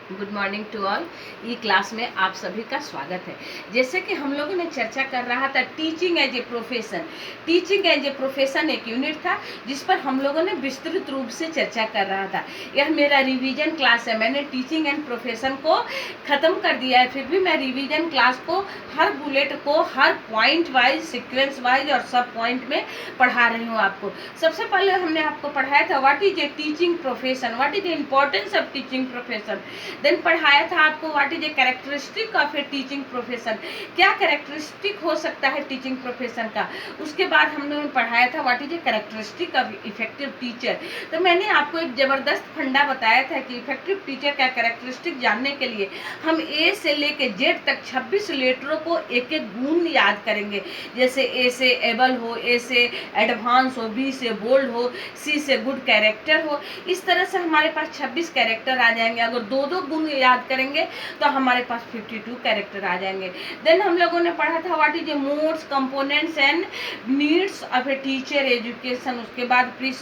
Good morning to all. ई class में आप सभी का स्वागत है। जैसे कि हम लोगों ने चर्चा कर रहा था teaching as a profession. Teaching as a profession एक यूनिट था जिस पर हम लोगों ने विस्तृत रूप से चर्चा कर रहा था। यह मेरा रिवीजन क्लास है। मैंने टीचिंग एंड प्रोफेशन को ख़त्म कर दिया है, फिर भी मैं रिवीजन क्लास को हर बुलेट को हर पॉइंट वाइज, सीक्वेंस वाइज और सब पॉइंट में पढ़ा रही हूँ आपको। सबसे पहले हमने आपको पढ़ाया था what is a teaching profession, what is the importance of teaching profession. Then पढ़ाया था आपको what is a characteristic of a teaching profession, क्या कैरेक्टरिस्टिक हो सकता है टीचिंग प्रोफेशन का। उसके बाद हमने पढ़ाया था what is a characteristic of effective teacher. तो मैंने आपको एक ज़बरदस्त फंडा बताया था कि इफेक्टिव टीचर का कैरेक्टरिस्टिक जानने के लिए हम ए से लेके जेड तक 26 लेटरों को एक एक गुण याद करेंगे। जैसे ए से एबल हो, ए से एडवांस हो, बी से बोल्ड हो, सी से गुड कैरेक्टर हो। इस तरह से हमारे पास 26 कैरेक्टर आ जाएंगे। अगर दो दो गुण याद करेंगे तो हमारे पास 52 कैरेक्टर आ जाएंगे। देन हम लोगों ने पढ़ा था what is A modes, components and needs of a teacher education. उसके बाद प्री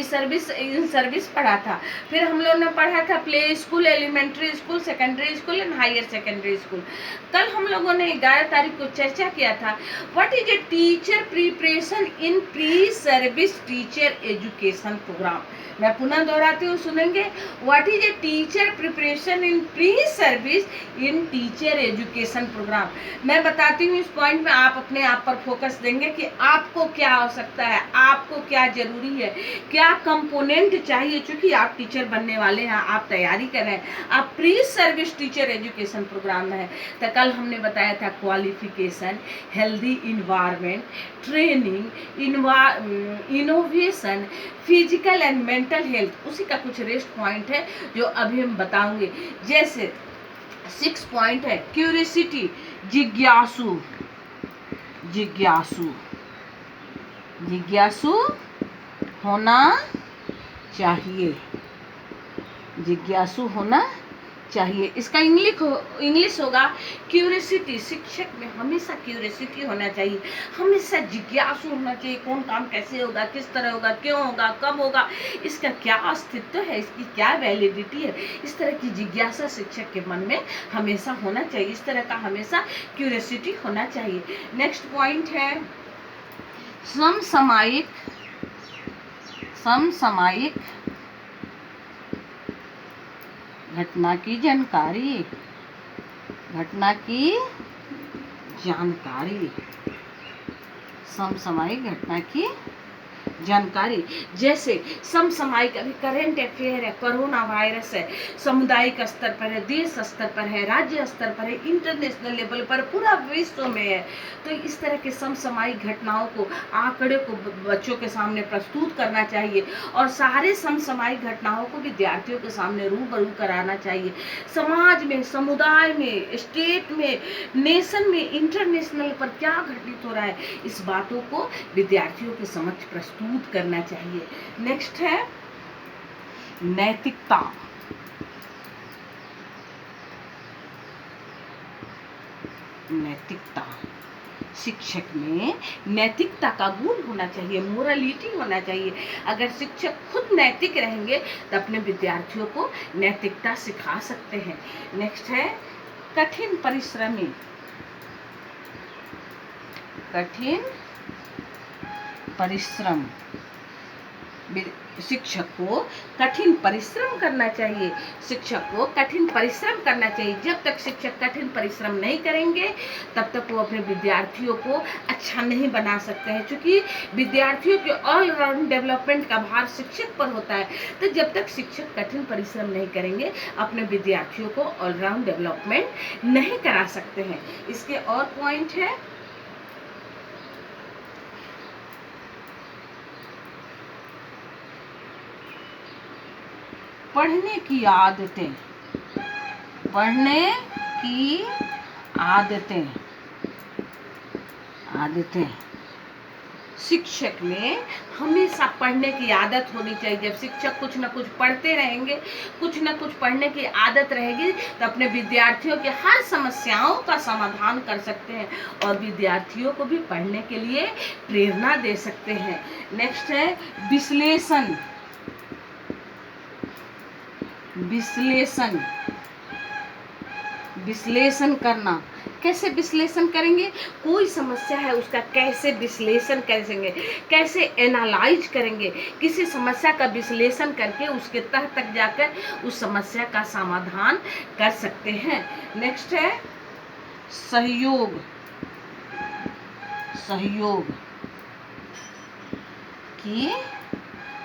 सर्विस इन सर्विस पढ़ा था। फिर हम लोगों ने पढ़ा था play school, elementary school, secondary school and higher secondary school. कल हम लोगों ने 11 तारीख को चर्चा किया था what is a teacher preparation in pre service teacher education program. मैं पुनः दोहराती हूँ, सुनेंगे। What is a teacher preparation in pre service in teacher education program. मैं बताती हूँ इस पॉइंट में आप अपने आप पर फोकस देंगे कि आपको क्या आवश्यकता है, आपको क्या जरूरी है, क्या कंपोनेंट चाहिए। चूंकि आप टीचर बनने वाले हैं, आप तैयारी कर रहे हैं, आप pre service teacher education program में है। तो कल हमने बताया था qualification, healthy environment, training, innovation, physical and mental health. उसी का कुछ रेस्ट पॉइंट है जो अभी हम बताएंगे। जैसे 6 पॉइंट है क्यूरियोसिटी, जिज्ञासु, जिज्ञासु, जिज्ञासु होना चाहिए, जिज्ञासु होना चाहिए। इसका इंग्लिश होगा क्यूरियोसिटी। शिक्षक में हमेशा क्यूरियोसिटी होना चाहिए, हमेशा जिज्ञासु होना चाहिए। कौन काम कैसे होगा, किस तरह होगा, क्यों होगा, कब होगा, इसका क्या अस्तित्व है, इसकी क्या वैलिडिटी है। इस तरह की जिज्ञासा शिक्षक के मन में हमेशा होना चाहिए। इस तरह का हमेशा क्यूरियोसिटी होना चाहिए। नेक्स्ट पॉइंट है समसामयिक घटना की जानकारी, घटना की जानकारी, समसामयिक घटना की जानकारी। जैसे समसामयिक अभी करंट अफेयर है, कोरोना वायरस है, सामुदायिक स्तर पर है, देश स्तर पर है, राज्य स्तर पर है, इंटरनेशनल लेवल पर, पूरा विश्व में है। तो इस तरह के समसामयिक घटनाओं को, आंकड़े को बच्चों के सामने प्रस्तुत करना चाहिए और सारे समसामयिक घटनाओं को विद्यार्थियों के सामने रूबरू कराना चाहिए। समाज में, समुदाय में, स्टेट में, नेशन में, इंटरनेशनल पर क्या घटित हो रहा है, इस बातों को विद्यार्थियों के समक्ष प्रस्तुत करना चाहिए। नेक्स्ट है नैतिकता। नैतिकता, शिक्षक में नैतिकता का गुण होना चाहिए, मोरालिटी होना चाहिए। अगर शिक्षक खुद नैतिक रहेंगे तो अपने विद्यार्थियों को नैतिकता सिखा सकते हैं। नेक्स्ट है कठिन परिश्रमी, कठिन परिश्रम। शिक्षक को कठिन परिश्रम करना चाहिए, शिक्षक को कठिन परिश्रम करना चाहिए। जब तक शिक्षक कठिन परिश्रम नहीं करेंगे तब तक वो अपने विद्यार्थियों को अच्छा नहीं बना सकते हैं। क्योंकि विद्यार्थियों के ऑलराउंड डेवलपमेंट का भार शिक्षक पर होता है। तो जब तक शिक्षक कठिन परिश्रम नहीं करेंगे अपने विद्यार्थियों को ऑलराउंड डेवलपमेंट नहीं करा सकते हैं। इसके और पॉइंट है पढ़ने की आदतें, पढ़ने की आदतें, आदतें। शिक्षक में हमेशा पढ़ने की आदत होनी चाहिए। जब शिक्षक कुछ न कुछ पढ़ते रहेंगे, कुछ न कुछ पढ़ने की आदत रहेगी तो अपने विद्यार्थियों के हर समस्याओं का समाधान कर सकते हैं और विद्यार्थियों को भी पढ़ने के लिए प्रेरणा दे सकते हैं। नेक्स्ट है विश्लेषण, विश्लेषण, विश्लेषण करना। कैसे विश्लेषण करेंगे? कोई समस्या है उसका कैसे विश्लेषण करेंगे, कैसे एनालाइज करेंगे, किसी समस्या का विश्लेषण करके उसके तह तक जाकर उस समस्या का समाधान कर सकते हैं। नेक्स्ट है सहयोग, सहयोग की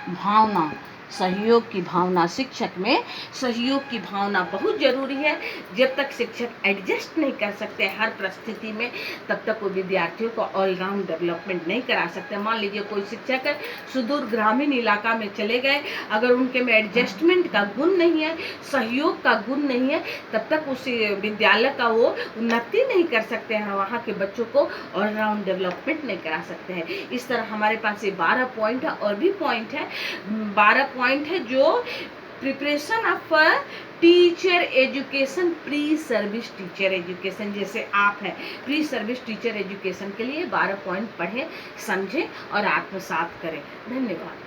भावना, सहयोग की भावना। शिक्षक में सहयोग की भावना बहुत जरूरी है। जब तक शिक्षक एडजस्ट नहीं कर सकते हर परिस्थिति में, तब तक वो विद्यार्थियों को ऑलराउंड डेवलपमेंट नहीं करा सकते। मान लीजिए कोई शिक्षक सुदूर ग्रामीण इलाका में चले गए, अगर उनके में एडजस्टमेंट का गुण नहीं है, सहयोग का गुण नहीं है, तब तक उस विद्यालय का वो उन्नति नहीं कर सकते हैं, वहाँ के बच्चों को ऑलराउंड डेवलपमेंट नहीं करा सकते हैं। इस तरह हमारे पास ये 12 पॉइंट है, और भी पॉइंट है, 12 पॉइंट है जो preparation of teacher education, pre service teacher education, जैसे आप हैं प्री सर्विस टीचर एजुकेशन के लिए 12 पॉइंट पढ़ें, समझें और आत्मसात करें। धन्यवाद।